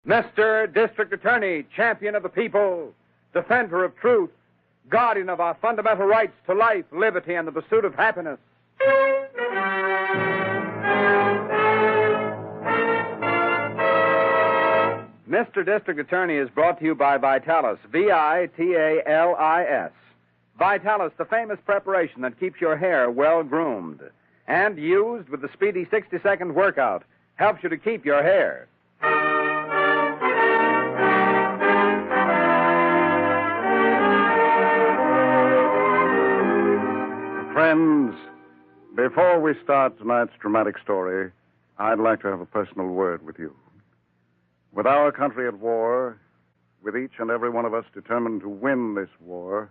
Mr. District Attorney, champion of the people, defender of truth, guardian of our fundamental rights to life, liberty, and the pursuit of happiness. Mr. District Attorney is brought to you by Vitalis, Vitalis. Vitalis, the famous preparation that keeps your hair well-groomed. And used with the speedy 60-second workout, helps you to keep your hair. Friends, before we start tonight's dramatic story, I'd like to have a personal word with you. With our country at war, with each and every one of us determined to win this war,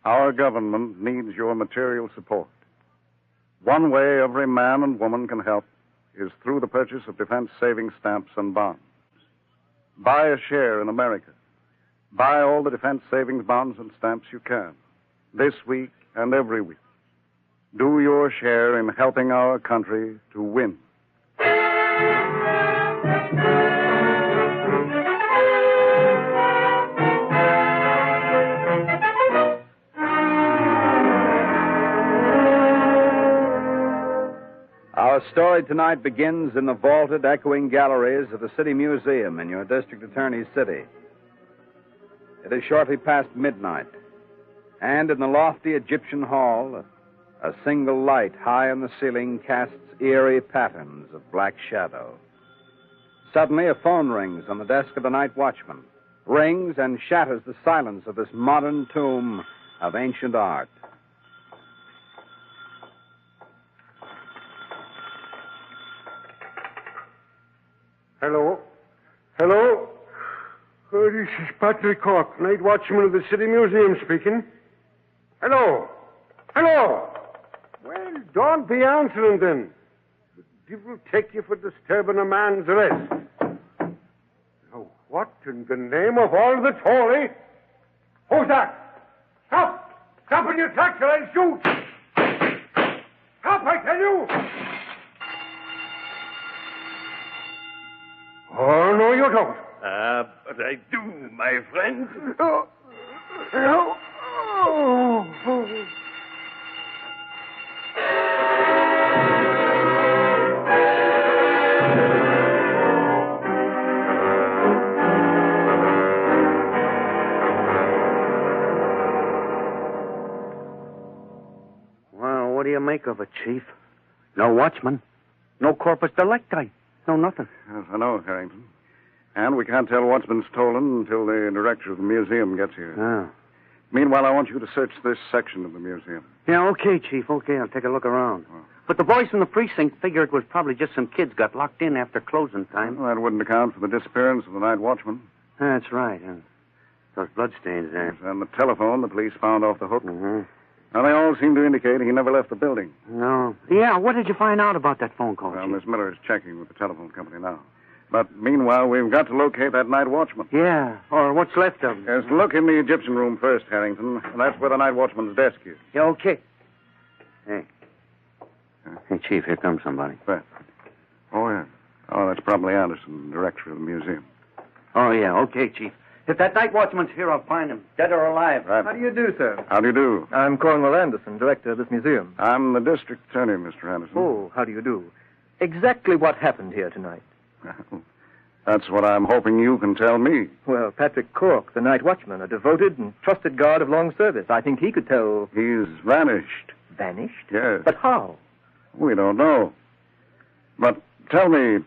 our government needs your material support. One way every man and woman can help is through the purchase of defense savings stamps and bonds. Buy a share in America. Buy all the defense savings bonds and stamps you can, this week and every week. Do your share in helping our country to win. Our story tonight begins in the vaulted, echoing galleries of the City Museum in your district attorney's city. It is shortly past midnight, and in the lofty Egyptian hall, a single light high in the ceiling casts eerie patterns of black shadow. Suddenly, a phone rings on the desk of the night watchman, rings and shatters the silence of this modern tomb of ancient art. Hello? Hello? This is Patrick Cork, night watchman of the City Museum speaking. Hello? Hello? Well, don't be answering then. The devil take you for disturbing a man's rest. Now, what in the name of all that's holy? Who's that? Stop! Stop in your tracks or I'll shoot! Stop, I tell you! Oh, no, you don't. But I do, my friend. Oh. Oh. Oh. Well, what do you make of it, Chief? No watchman, no corpus delicti, no nothing. Yes, I know, Harrington. And we can't tell what's been stolen until the director of the museum gets here. Oh. Meanwhile, I want you to search this section of the museum. Yeah, okay, Chief, okay, I'll take a look around. Oh. But the boys from the precinct figure it was probably just some kids got locked in after closing time. Well, that wouldn't account for the disappearance of the night watchman. That's right. Those bloodstains there. Yes, and the telephone the police found off the hook. Mm-hmm. Now, they all seem to indicate he never left the building. No. Yeah, what did you find out about that phone call, Well, Chief? Miss Miller is checking with the telephone company now. But meanwhile, we've got to locate that night watchman. Yeah, or what's left of him. Yes, look in the Egyptian room first, Harrington. That's where the night watchman's desk is. Yeah, okay. Hey. Hey, Chief, here comes somebody. Where? Oh, yeah. Oh, that's probably Anderson, director of the museum. Oh, yeah, okay, Chief. If that night watchman's here, I'll find him, dead or alive. Right. How do you do, sir? How do you do? I'm Cornwall Anderson, director of this museum. I'm the district attorney, Mr. Anderson. Oh, how do you do? Exactly what happened here tonight? Well, that's what I'm hoping you can tell me. Well, Patrick Cork, the night watchman, a devoted and trusted guard of long service. I think he could tell... He's vanished. Vanished? Yes. But how? We don't know. But tell me,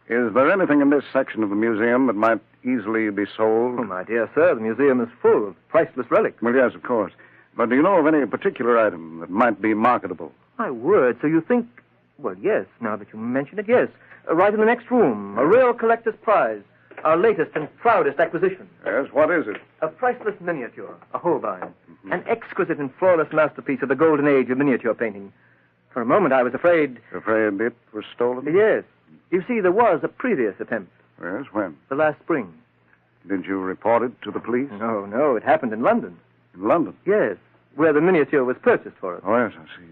is there anything in this section of the museum that might easily be sold? Oh, my dear sir, the museum is full of priceless relics. Well, yes, of course. But do you know of any particular item that might be marketable? My word, so you think... Well, yes, now that you mention it, yes. Right in the next room, a real collector's prize. Our latest and proudest acquisition. Yes, what is it? A priceless miniature, a Holbein. Mm-hmm. An exquisite and flawless masterpiece of the golden age of miniature painting. For a moment, I was afraid... Afraid it was stolen? Yes. You see, there was a previous attempt. Yes, when? The last spring. Did you report it to the police? No, it happened in London. In London? Yes, where the miniature was purchased for us. Oh, yes, I see.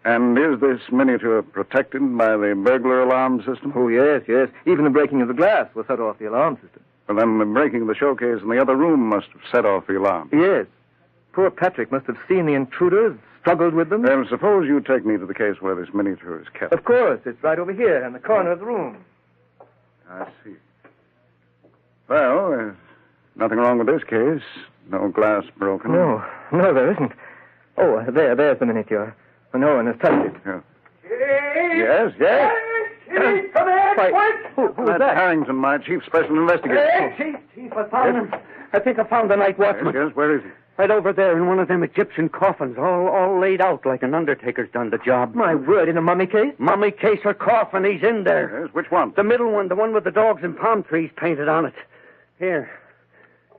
And is this miniature protected by the burglar alarm system? Oh, yes, yes. Even the breaking of the glass will set off the alarm system. Well, then the breaking of the showcase in the other room must have set off the alarm. Yes. Poor Patrick must have seen the intruders, struggled with them. Well, suppose you take me to the case where this miniature is kept. Of course. It's right over here in the corner of the room. I see. Well, there's nothing wrong with this case. No glass broken. No, there isn't. Oh, there's the miniature. No one has touched it. Yeah. Yes, yes. Chief, come here, quick! Who's That's that? Harrington, my chief special investigator. Chief, I found him. I think I found the night watchman. Yes, where is he? Right over there in one of them Egyptian coffins, all laid out like an undertaker's done the job. My word, in a mummy case? Mummy case or coffin, he's in there. Yes, which one? The middle one, the one with the dogs and palm trees painted on it. Here,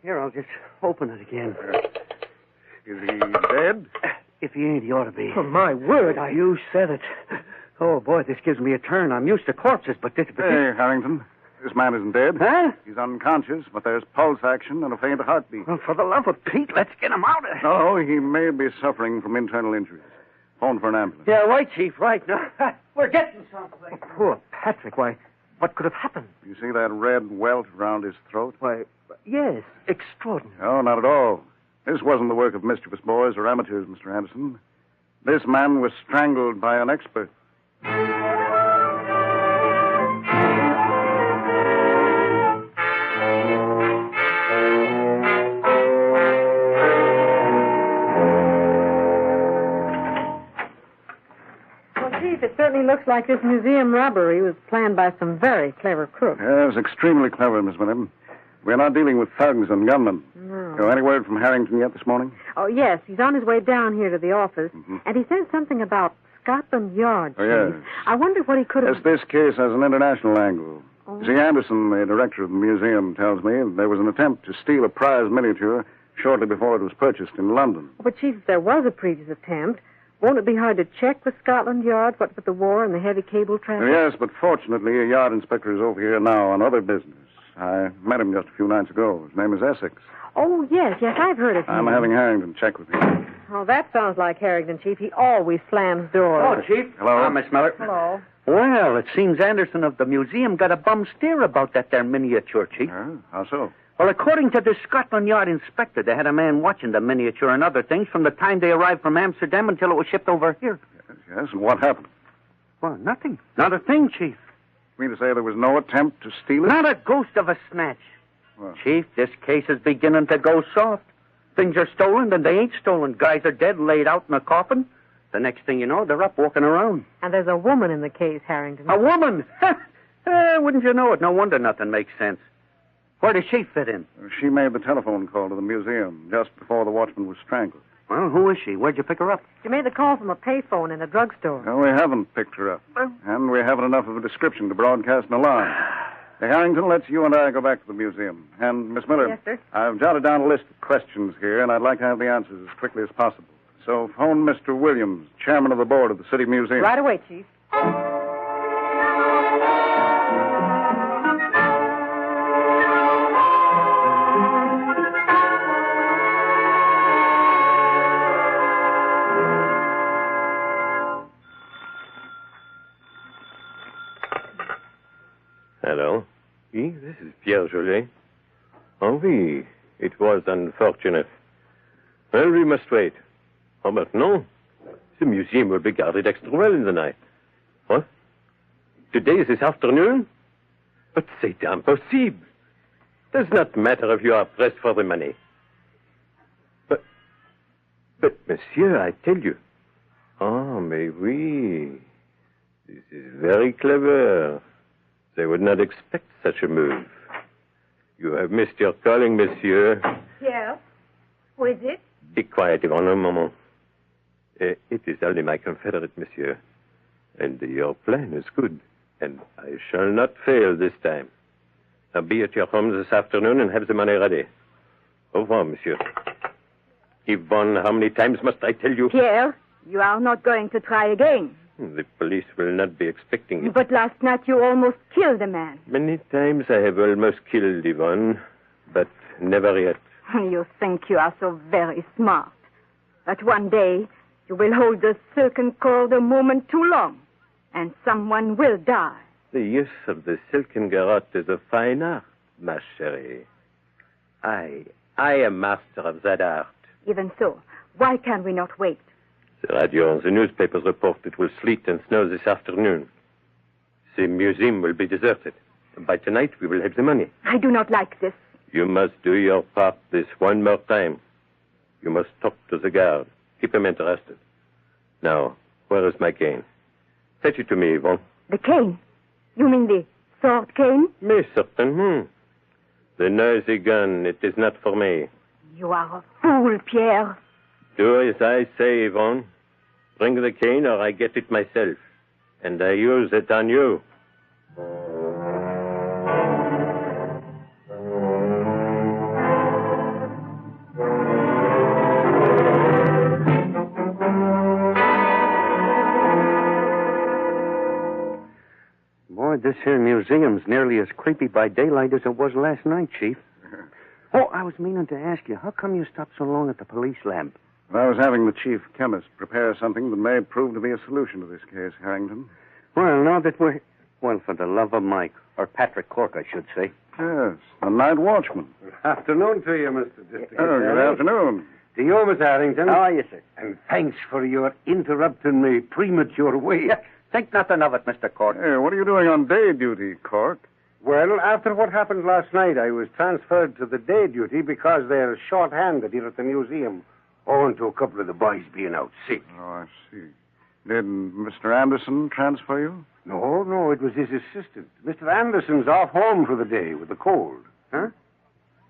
I'll just open it again. Is he dead? If he ain't, he ought to be. Oh, my word, You said it. Oh, boy, this gives me a turn. I'm used to corpses, but this... Hey, Harrington. This man isn't dead. Huh? He's unconscious, but there's pulse action and a faint heartbeat. Well, for the love of Pete, let's get him out of here. No, he may be suffering from internal injuries. Phone for an ambulance. Yeah, right, Chief, right. Now, we're getting someplace. Poor Patrick, why, what could have happened? You see that red welt around his throat? Why, yes, extraordinary. No, not at all. This wasn't the work of mischievous boys or amateurs, Mr. Anderson. This man was strangled by an expert. It certainly looks like this museum robbery was planned by some very clever crooks. Yes, extremely clever, Miss William. We're not dealing with thugs and gunmen. No. Any word from Harrington yet this morning? Oh, yes. He's on his way down here to the office. Mm-hmm. And he said something about Scotland Yard. Oh, yes. Chief. I wonder what he could have... Yes, this case has an international angle. Oh. You see, Anderson, the director of the museum, tells me there was an attempt to steal a prize miniature shortly before it was purchased in London. But, Chief, if there was a previous attempt, won't it be hard to check with Scotland Yard, what with the war and the heavy cable traffic? Yes, but fortunately, a yard inspector is over here now on other business. I met him just a few nights ago. His name is Essex. Oh, yes, I've heard of him. I'm having Harrington check with him. Oh, that sounds like Harrington, Chief. He always slams doors. Oh, Chief. Hello. Miss Miller. Hello. Well, it seems Anderson of the museum got a bum steer about that there miniature, Chief. How so? Well, according to the Scotland Yard inspector, they had a man watching the miniature and other things from the time they arrived from Amsterdam until it was shipped over here. Yes, and what happened? Well, nothing. Not a thing, Chief. You mean to say there was no attempt to steal it? Not a ghost of a snatch. Well. Chief, this case is beginning to go soft. Things are stolen, then they ain't stolen. Guys are dead, laid out in a coffin. The next thing you know, they're up walking around. And there's a woman in the case, Harrington. A woman? Wouldn't you know it? No wonder nothing makes sense. Where does she fit in? She made the telephone call to the museum just before the watchman was strangled. Well, who is she? Where'd you pick her up? She made the call from a payphone in a drugstore. No, we haven't picked her up. And we haven't enough of a description to broadcast an alarm. Hey, Harrington, let's you and I go back to the museum. And, Miss Miller, Yes, sir. I've jotted down a list of questions here, and I'd like to have the answers as quickly as possible. So phone Mr. Williams, chairman of the board of the City Museum. Right away, Chief. Hello. Oui, this is Pierre Jolet. Oh, oui. It was unfortunate. Well, we must wait. Oh, but no. The museum will be guarded extra well in the night. What? Today is this afternoon? But c'est impossible. Does not matter if you are pressed for the money. But, monsieur, I tell you. Oh, mais oui. This is very clever. They would not expect such a move. You have missed your calling, monsieur. Yes. Who is it? Be quiet, Yvonne, un moment. It is only my confederate, monsieur. And your plan is good. And I shall not fail this time. Now be at your home this afternoon and have the money ready. Au revoir, monsieur. Yvonne, how many times must I tell you? Pierre, you are not going to try again. The police will not be expecting it. But last night you almost killed a man. Many times I have almost killed Yvonne, but never yet. You think you are so very smart. But one day You will hold the silken cord a moment too long, and someone will die. The use of the silken garrote is a fine art, ma chérie. I am master of that art. Even so, why can we not wait? The radio and the newspapers report it will sleet and snow this afternoon. The museum will be deserted. By tonight, we will have the money. I do not like this. You must do your part this one more time. You must talk to the guard. Keep him interested. Now, where is my cane? Fetch it to me, Yvonne. The cane? You mean the sword cane? Mais certainement. The noisy gun, it is not for me. You are a fool, Pierre. Do as I say, Yvonne. Bring the cane or I get it myself. And I use it on you. Boy, this here museum's nearly as creepy by daylight as it was last night, Chief. Oh, I was meaning to ask you, how come you stopped so long at the police lab? I was having the chief chemist prepare something that may prove to be a solution to this case, Harrington. Well, now that we're... Well, for the love of Mike, or Patrick Cork, I should say. Yes, the night watchman. Good afternoon to you, Mr. District Oh, good Attorney. afternoon. To you, Miss Harrington. How are you, sir? And thanks for your interrupting me premature wait. Think nothing of it, Mr. Cork. Hey, what are you doing on day duty, Cork? Well, after what happened last night, I was transferred to the day duty because they're short-handed here at the museum, owing to a couple of the boys being out sick. Oh, I see. Did Mr. Anderson transfer you? No, it was his assistant. Mr. Anderson's off home for the day with the cold. Huh?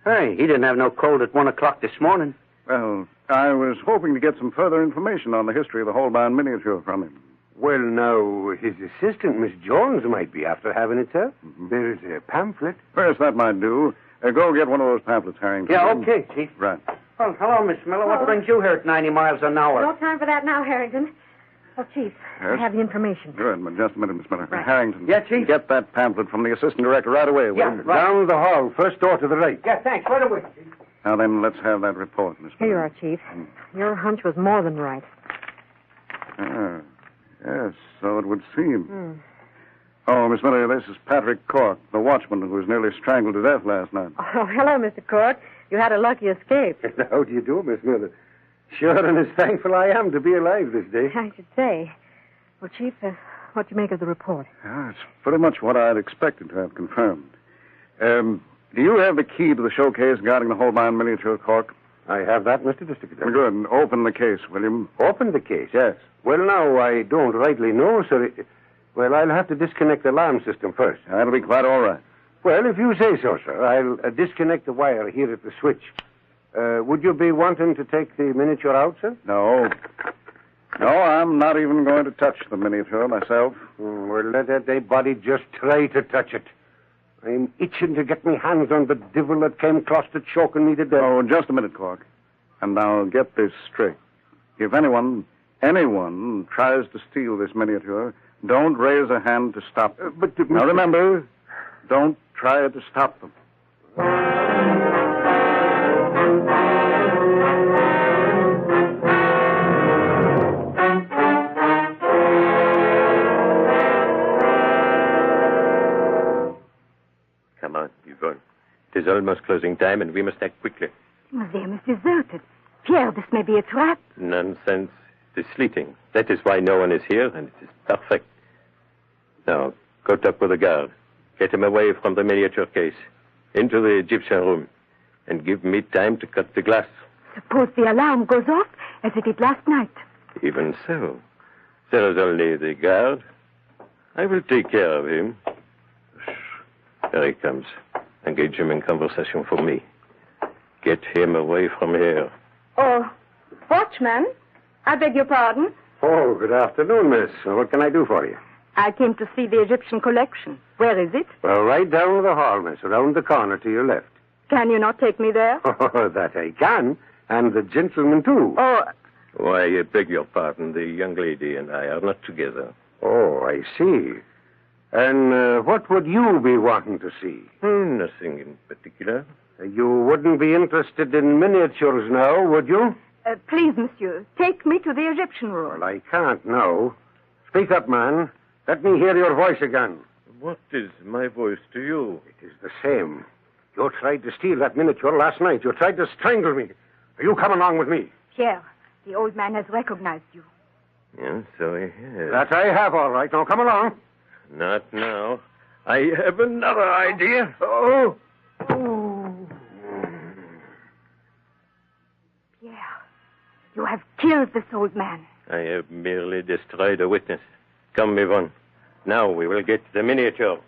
Hey, he didn't have no cold at 1 o'clock this morning. Well, I was hoping to get some further information on the history of the Holbein miniature from him. Well, now, his assistant, Miss Jones, might be after having it, sir. There's a pamphlet. First, that might do. Go get one of those pamphlets, Harrington. Yeah, okay, Chief. Right. Well, hello, Miss Miller. What brings you here at 90 miles an hour? No time for that now, Harrington. Oh, Chief, I Yes? have the information. Good, but just a minute, Miss Miller. Right. Harrington. Yeah, Chief? Get that pamphlet from the assistant director right away, will Yeah, you? right. Down the hall, first door to the right. Yeah, thanks. Right away, Chief. Now then, let's have that report, Miss Here you Miller. are, Chief. Your hunch was more than right. Ah, yes, so it would seem. Oh, Miss Miller, this is Patrick Cork, the watchman who was nearly strangled to death last night. Oh, hello, Mr. Cork. You had a lucky escape. How do you do, Miss Miller? Sure, and as thankful I am to be alive this day. I should say. Well, Chief, what do you make of the report? Yeah, it's pretty much what I'd expected to have confirmed. Do you have the key to the showcase guarding the Holbein miniature, Cork? I have that, Mr. District Attorney. Good. Open the case, will you? Open the case? Yes. Well, now, I don't rightly know, sir. Well, I'll have to disconnect the alarm system first. That'll be quite all right. Well, if you say so, sir, I'll disconnect the wire here at the switch. Would you be wanting to take the miniature out, sir? No. No, I'm not even going to touch the miniature myself. Well, let that body just try to touch it. I'm itching to get my hands on the devil that came close to choking me to death. Oh, just a minute, Cork. And now get this straight. If anyone tries to steal this miniature, don't raise a hand to stop them. Now remember, don't try to stop them. Come on, Yvonne. It is almost closing time, and we must act quickly. The museum is deserted. Pierre, this may be a trap. Nonsense. It is sleeting. That is why no one is here, and it is perfect. Now, go talk with the guard. Get him away from the miniature case, into the Egyptian room, and give me time to cut the glass. Suppose the alarm goes off as it did last night. Even so. There is only the guard. I will take care of him. Shh. Here he comes. Engage him in conversation for me. Get him away from here. Oh, watchman, I beg your pardon. Oh, good afternoon, miss. What can I do for you? I came to see the Egyptian collection. Where is it? Well, right down the hall, miss, around the corner to your left. Can you not take me there? Oh, that I can. And the gentleman, too. Oh, Why, I beg your pardon. The young lady and I are not together. Oh, I see. And what would you be wanting to see? Nothing in particular. You wouldn't be interested in miniatures now, would you? Please, monsieur, take me to the Egyptian room. Well, I can't now. Speak up, man. Let me hear your voice again. What is my voice to you? It is the same. You tried to steal that miniature last night. You tried to strangle me. You come along with me. Pierre, the old man has recognized you. Yes, so he has. That I have, all right. Now, come along. Not now. I have another idea. Oh! Pierre, you have killed this old man. I have merely destroyed a witness. Come, Yvonne. Now we will get the miniature.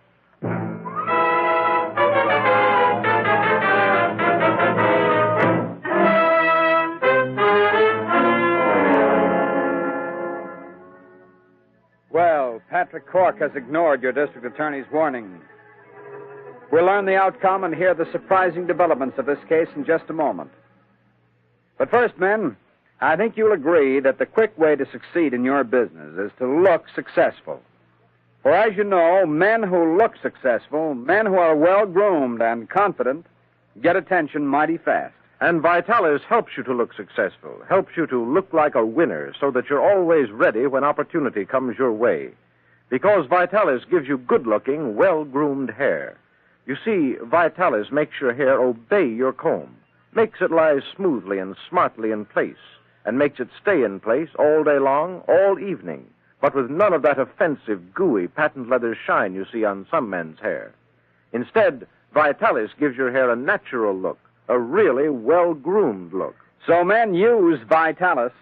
Well, Patrick Cork has ignored your district attorney's warning. We'll learn the outcome and hear the surprising developments of this case in just a moment. But first, men, I think you'll agree that the quick way to succeed in your business is to look successful. For as you know, men who look successful, men who are well-groomed and confident, get attention mighty fast. And Vitalis helps you to look successful, helps you to look like a winner so that you're always ready when opportunity comes your way. Because Vitalis gives you good-looking, well-groomed hair. You see, Vitalis makes your hair obey your comb, makes it lie smoothly and smartly in place, and makes it stay in place all day long, all evening, but with none of that offensive, gooey, patent leather shine you see on some men's hair. Instead, Vitalis gives your hair a natural look, a really well-groomed look. So men, use Vitalis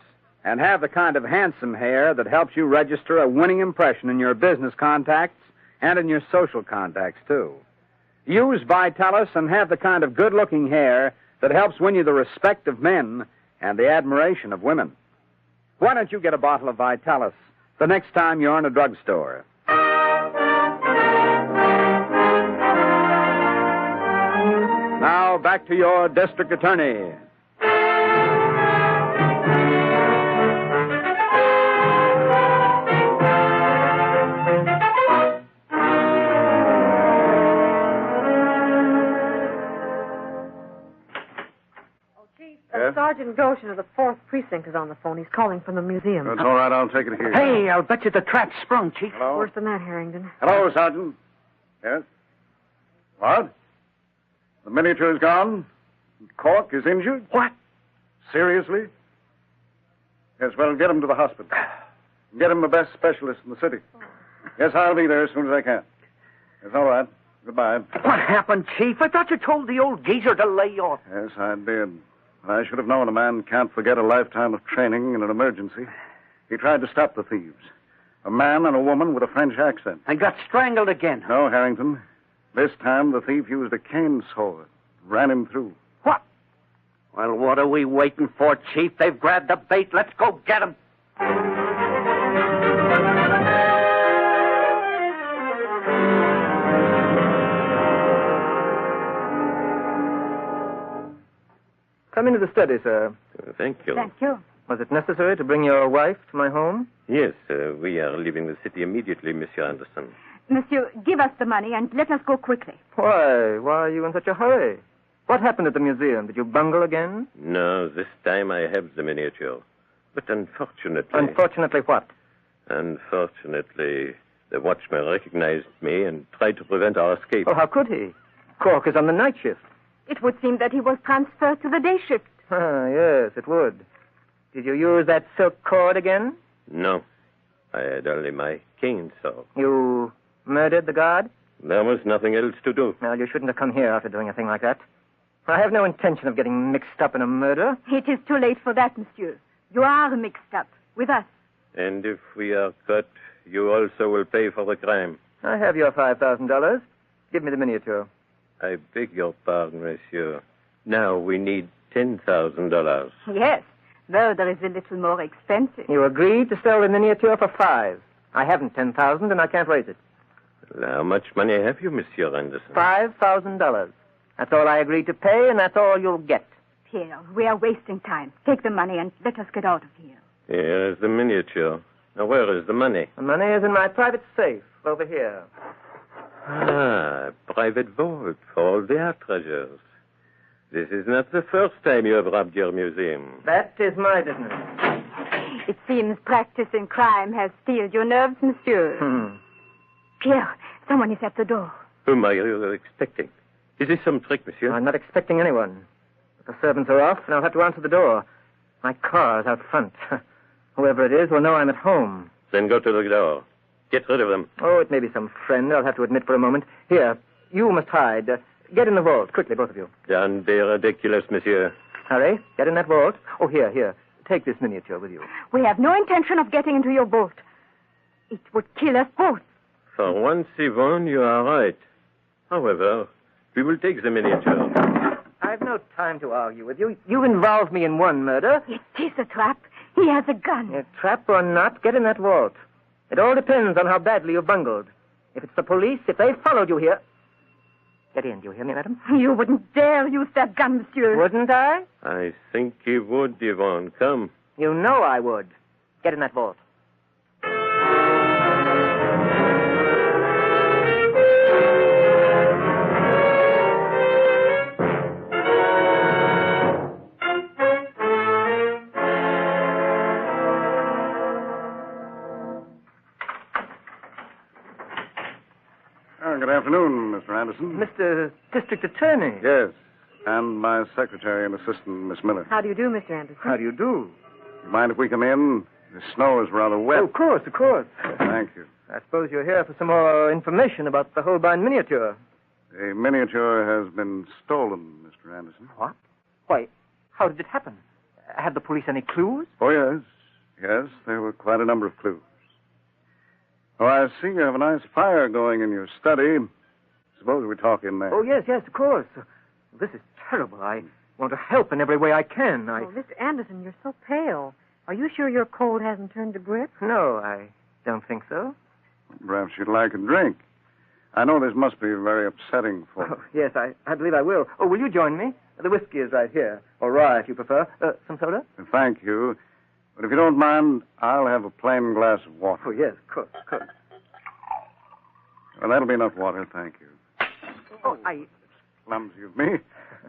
and have the kind of handsome hair that helps you register a winning impression in your business contacts and in your social contacts, too. Use Vitalis and have the kind of good-looking hair that helps win you the respect of men and the admiration of women. Why don't you get a bottle of Vitalis the next time you're in a drugstore? Now, back to your district attorney. Sergeant Goshen of the 4th Precinct is on the phone. He's calling from the museum. That's all right. I'll take it here. Hey, I'll bet you the trap's sprung, Chief. Hello? Worse than that, Harrington. Hello, Sergeant. Yes? What? The miniature is gone? Cork is injured? What? Seriously? Yes, well, get him to the hospital. Get him the best specialist in the city. Yes, I'll be there as soon as I can. It's all right. Goodbye. What happened, Chief? I thought you told the old geezer to lay off. Yes, I did. I should have known a man can't forget a lifetime of training in an emergency. He tried to stop the thieves. A man and a woman with a French accent. And got strangled again. No, Harrington. This time the thief used a cane saw. Ran him through. What? Well, what are we waiting for, Chief? They've grabbed the bait. Let's go get them. Come into the study, sir. Thank you. Thank you. Was it necessary to bring your wife to my home? Yes, we are leaving the city immediately, Monsieur Anderson. Monsieur, give us the money and let us go quickly. Why? Why are you in such a hurry? What happened at the museum? Did you bungle again? No, this time I have the miniature. But unfortunately... Unfortunately what? Unfortunately, the watchman recognized me and tried to prevent our escape. Oh, how could he? Cork is on the night shift. It would seem that he was transferred to the day shift. Ah, yes, it would. Did you use that silk cord again? No, I had only my cane saw. You murdered the guard? There was nothing else to do. Well, you shouldn't have come here after doing a thing like that. I have no intention of getting mixed up in a murder. It is too late for that, monsieur. You are mixed up with us. And if we are caught, you also will pay for the crime. I have your $5,000. Give me the miniature. I beg your pardon, monsieur. Now we need $10,000. Yes, murder is a little more expensive. You agreed to sell the miniature for $5,000. I haven't $10,000 and I can't raise it. How much money have you, Monsieur Anderson? $5,000. That's all I agreed to pay, and that's all you'll get. Pierre, we are wasting time. Take the money and let us get out of here. Here is the miniature. Now, where is the money? The money is in my private safe over here. Ah, private vault for all their treasures. This is not the first time you have robbed your museum. That is my business. It seems practice in crime has steeled your nerves, monsieur. Pierre, someone is at the door. Whom are you expecting? Is this some trick, monsieur? I'm not expecting anyone. But the servants are off, and I'll have to answer the door. My car is out front. Whoever it is will know I'm at home. Then go to the door. Get rid of them. Oh, it may be some friend, I'll have to admit for a moment. Here, you must hide. Get in the vault, quickly, both of you. Don't be ridiculous, monsieur. Hurry, get in that vault. Oh, here. Take this miniature with you. We have no intention of getting into your boat. It would kill us both. For once, Yvonne, you are right. However, we will take the miniature. I've no time to argue with you. You involved me in one murder. It is a trap. He has a gun. A trap or not, get in that vault. It all depends on how badly you've bungled. If it's the police, if they followed you here... Get in, do you hear me, madam? You wouldn't dare use that gun, monsieur. Wouldn't I? I think he would, Yvonne. Come. You know I would. Get in that vault. Good afternoon, Mr. Anderson. Mr. District Attorney. Yes, and my secretary and assistant, Miss Miller. How do you do, Mr. Anderson? How do you do? You mind if we come in? The snow is rather wet. Oh, of course. Thank you. I suppose you're here for some more information about the Holbein miniature. The miniature has been stolen, Mr. Anderson. What? Why, how did it happen? Had the police any clues? Oh, yes. Yes, there were quite a number of clues. Oh, I see you have a nice fire going in your study. Suppose we talk in there. Oh, yes, of course. This is terrible. I want to help in every way I can. Oh, Mr. Anderson, you're so pale. Are you sure your cold hasn't turned to grip? No, I don't think so. Perhaps you'd like a drink. I know this must be very upsetting for you. Oh, yes, I believe I will. Oh, will you join me? The whiskey is right here. Or rye, if you prefer. Some soda? Thank you. But if you don't mind, I'll have a plain glass of water. Oh, yes, of course. Well, that'll be enough water, thank you. Oh, Clumsy of me.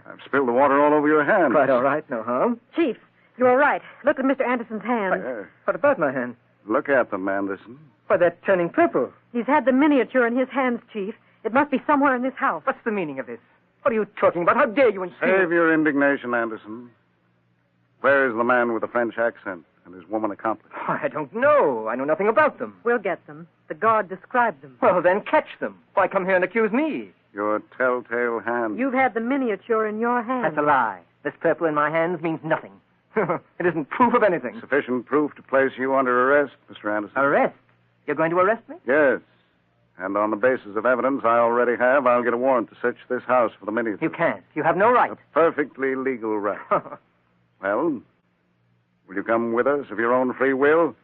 I've spilled the water all over your hand. Quite all right, no harm. Chief, you are right. Look at Mr. Anderson's hand. What about my hand? Look at them, Anderson. Why, they're turning purple. He's had the miniature in his hands, Chief. It must be somewhere in this house. What's the meaning of this? What are you talking about? How dare you insist? Save your indignation, Anderson. Where is the man with the French accent and his woman accomplice? Oh, I don't know. I know nothing about them. We'll get them. The guard described them. Well, then catch them. Why come here and accuse me? Your telltale hand. You've had the miniature in your hands. That's a lie. This purple in my hands means nothing. It isn't proof of anything. Sufficient proof to place you under arrest, Mr. Anderson. Arrest? You're going to arrest me? Yes. And on the basis of evidence I already have, I'll get a warrant to search this house for the miniature. You can't. You have no right. A perfectly legal right. Well, will you come with us of your own free will?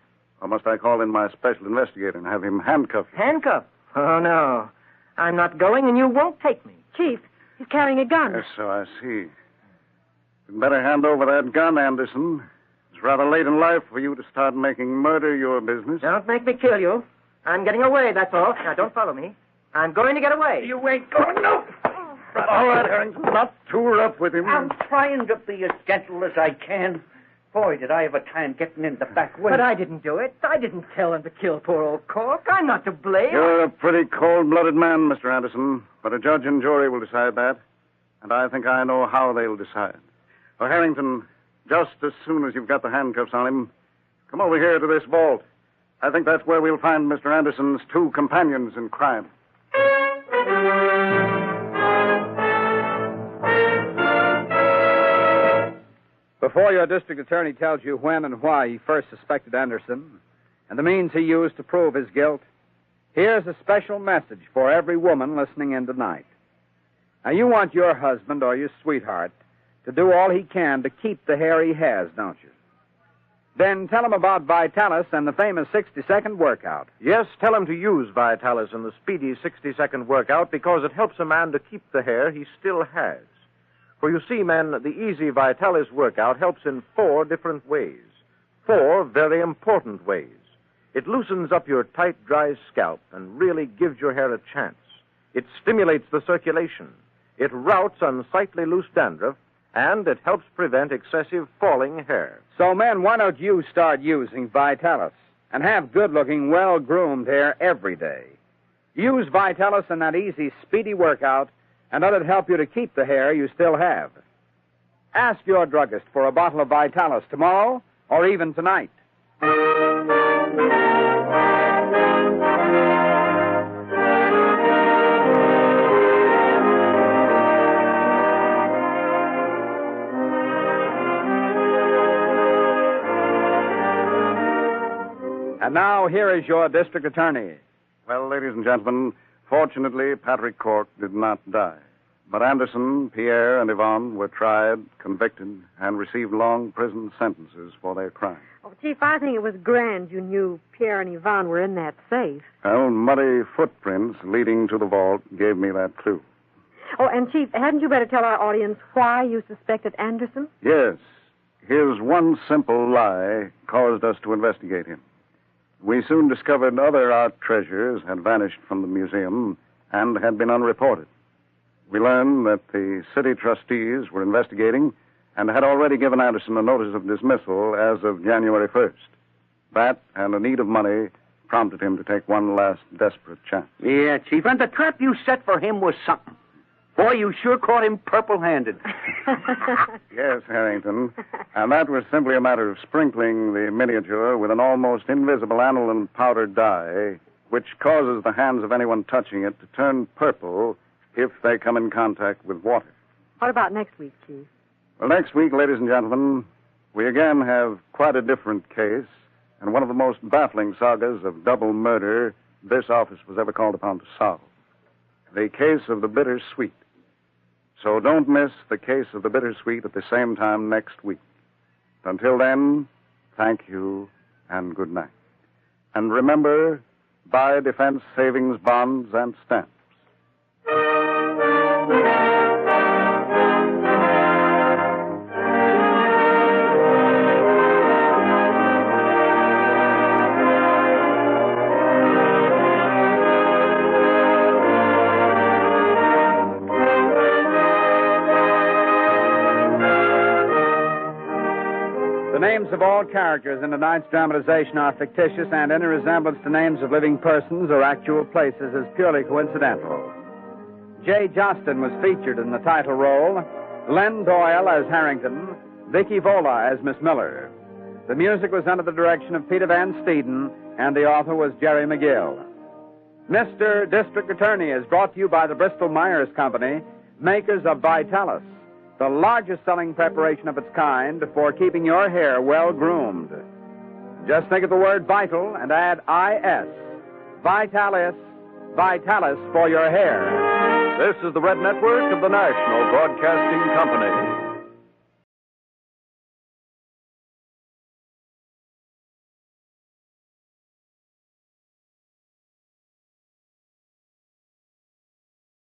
Or must I call in my special investigator and have him handcuff you? Handcuff? Oh, no. I'm not going, and you won't take me. Chief, he's carrying a gun. Yes, so I see. You'd better hand over that gun, Anderson. It's rather late in life for you to start making murder your business. Don't make me kill you. I'm getting away, that's all. Now, don't follow me. I'm going to get away. You ain't going, no. All right, Harrington, not too rough with him. I'm trying to be as gentle as I can. Boy, did I ever time getting in the back way. But I didn't do it. I didn't tell him to kill poor old Cork. I'm not to blame. You're a pretty cold-blooded man, Mr. Anderson. But a judge and jury will decide that. And I think I know how they'll decide. Well, Harrington, just as soon as you've got the handcuffs on him, come over here to this vault. I think that's where we'll find Mr. Anderson's two companions in crime. Before your district attorney tells you when and why he first suspected Anderson and the means he used to prove his guilt, here's a special message for every woman listening in tonight. Now, you want your husband or your sweetheart to do all he can to keep the hair he has, don't you? Then tell him about Vitalis and the famous 60-second workout. Yes, tell him to use Vitalis and the speedy 60-second workout because it helps a man to keep the hair he still has. For you see, men, the easy Vitalis workout helps in 4 different ways. 4 very important ways. It loosens up your tight, dry scalp and really gives your hair a chance. It stimulates the circulation. It routs unsightly loose dandruff and it helps prevent excessive falling hair. So, men, why don't you start using Vitalis and have good-looking, well-groomed hair every day? Use Vitalis in that easy, speedy workout, and let it help you to keep the hair you still have. Ask your druggist for a bottle of Vitalis tomorrow or even tonight. And now, here is your district attorney. Well, ladies and gentlemen, fortunately, Patrick Cork did not die. But Anderson, Pierre, and Yvonne were tried, convicted, and received long prison sentences for their crimes. Oh, Chief, I think it was grand you knew Pierre and Yvonne were in that safe. Well, muddy footprints leading to the vault gave me that clue. Oh, and Chief, hadn't you better tell our audience why you suspected Anderson? Yes. His one simple lie caused us to investigate him. We soon discovered other art treasures had vanished from the museum and had been unreported. We learned that the city trustees were investigating and had already given Anderson a notice of dismissal as of January 1st. That and a need of money prompted him to take one last desperate chance. Yeah, Chief, and the trap you set for him was something. Boy, you sure caught him purple-handed. Yes, Harrington. And that was simply a matter of sprinkling the miniature with an almost invisible aniline powder dye, which causes the hands of anyone touching it to turn purple if they come in contact with water. What about next week, Chief? Well, next week, ladies and gentlemen, we again have quite a different case and one of the most baffling sagas of double murder this office was ever called upon to solve. The case of the bittersweet. So don't miss the case of the bittersweet at the same time next week. Until then, thank you and good night. And remember, buy defense savings bonds and stamps. The names of all characters in tonight's dramatization are fictitious, and any resemblance to names of living persons or actual places is purely coincidental. Jay Jostin was featured in the title role, Len Doyle as Harrington, Vicky Vola as Miss Miller. The music was under the direction of Peter Van Steeden, and the author was Jerry McGill. Mr. District Attorney is brought to you by the Bristol-Myers Company, makers of Vitalis, the largest selling preparation of its kind for keeping your hair well groomed. Just think of the word vital and add I-S. Vitalis, Vitalis for your hair. This is the Red Network of the National Broadcasting Company.